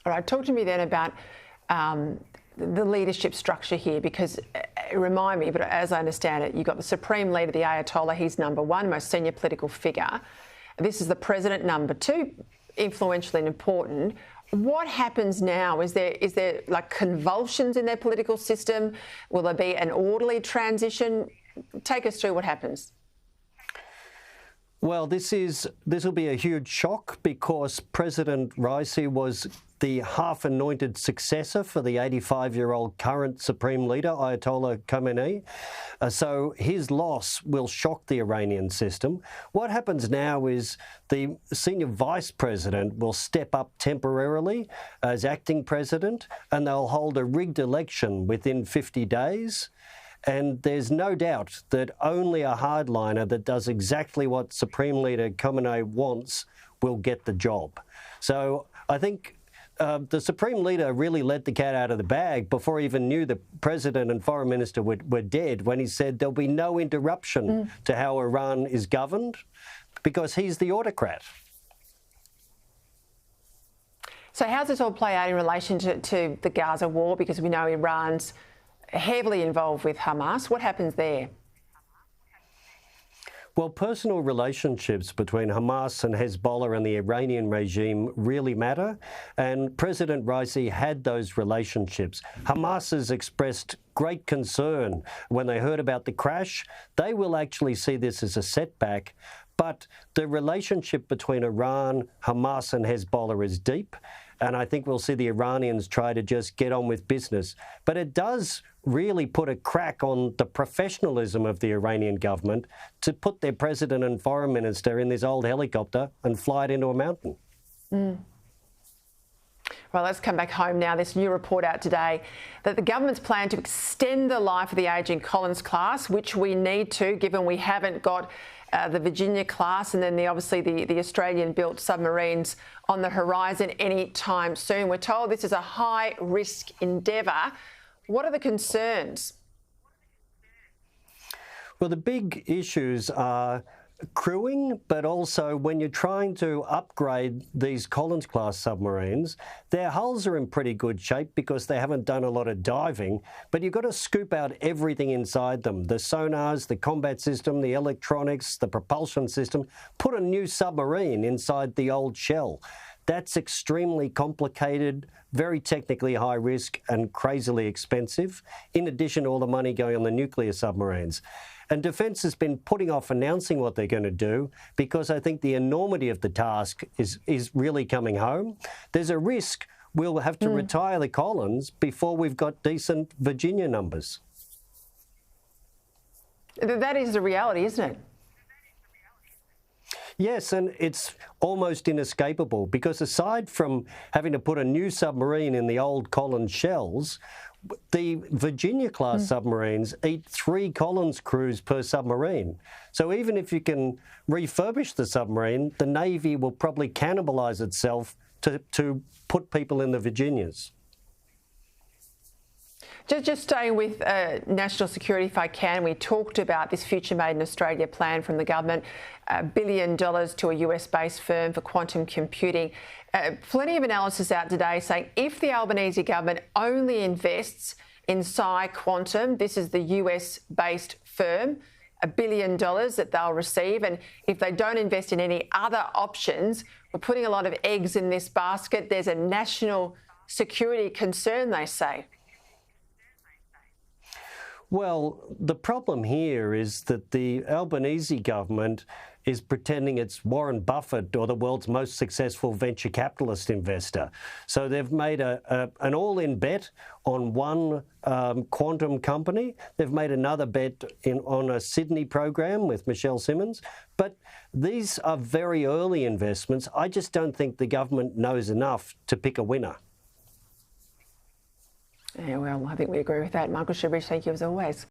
All right, talk to me then about the leadership structure here, because remind me, but as I understand it, you've got the Supreme Leader, the Ayatollah, he's number one, most senior political figure. This is the President, number two, influential and important. What happens now? Is there like convulsions in their political system? Will there be an orderly transition? Take us through what happens. Well, this will be a huge shock because President Raisi was the half-anointed successor for the 85-year-old current Supreme Leader, Ayatollah Khomeini. So his loss will shock the Iranian system. What happens now is the senior vice president will step up temporarily as acting president, and they'll hold a rigged election within 50 days. And there's no doubt that only a hardliner that does exactly what Supreme Leader Khomeini wants will get the job. So I think the Supreme Leader really let the cat out of the bag before he even knew the President and Foreign Minister were dead when he said there'll be no interruption to how Iran is governed because he's the autocrat. So how does this all play out in relation to the Gaza war? Because we know Iran's heavily involved with Hamas. What happens there? Well, personal relationships between Hamas and Hezbollah and the Iranian regime really matter, and President Raisi had those relationships. Hamas has expressed great concern when they heard about the crash. They will actually see this as a setback, but the relationship between Iran, Hamas and Hezbollah is deep, and I think we'll see the Iranians try to just get on with business. But it does really put a crack on the professionalism of the Iranian government to put their president and foreign minister in this old helicopter and fly it into a mountain. Well, let's come back home now. This new report out today that the government's plan to extend the life of the ageing Collins class, which we need to, given we haven't got the Virginia class and then obviously the Australian-built submarines on the horizon any time soon. We're told this is a high-risk endeavour. What are the concerns? Well, the big issues are crewing, but also when you're trying to upgrade these Collins-class submarines, their hulls are in pretty good shape because they haven't done a lot of diving, but you've got to scoop out everything inside them, the sonars, the combat system, the electronics, the propulsion system, put a new submarine inside the old shell. That's extremely complicated, very technically high risk and crazily expensive, in addition to all the money going on the nuclear submarines. And Defence has been putting off announcing what they're going to do because I think the enormity of the task is really coming home. There's a risk we'll have to retire the Collins before we've got decent Virginia numbers. That is the reality, isn't it? Yes, and it's almost inescapable because aside from having to put a new submarine in the old Collins shells, the Virginia-class submarines eat 3 Collins crews per submarine. So even if you can refurbish the submarine, the Navy will probably cannibalise itself to put people in the Virginias. Just staying with national security, if I can, we talked about this Future Made in Australia plan from the government, $1 billion to a US-based firm for quantum computing. Plenty of analysis out today saying if the Albanese government only invests in Psi Quantum, this is the US-based firm, $1 billion that they'll receive, and if they don't invest in any other options, we're putting a lot of eggs in this basket. There's a national security concern, they say. Well, the problem here is that the Albanese government is pretending it's Warren Buffett or the world's most successful venture capitalist investor. So they've made an all-in bet on one quantum company. They've made another bet on a Sydney program with Michelle Simmons. But these are very early investments. I just don't think the government knows enough to pick a winner. Yeah, well, I think we agree with that. Michael Shoebridge, thank you as always.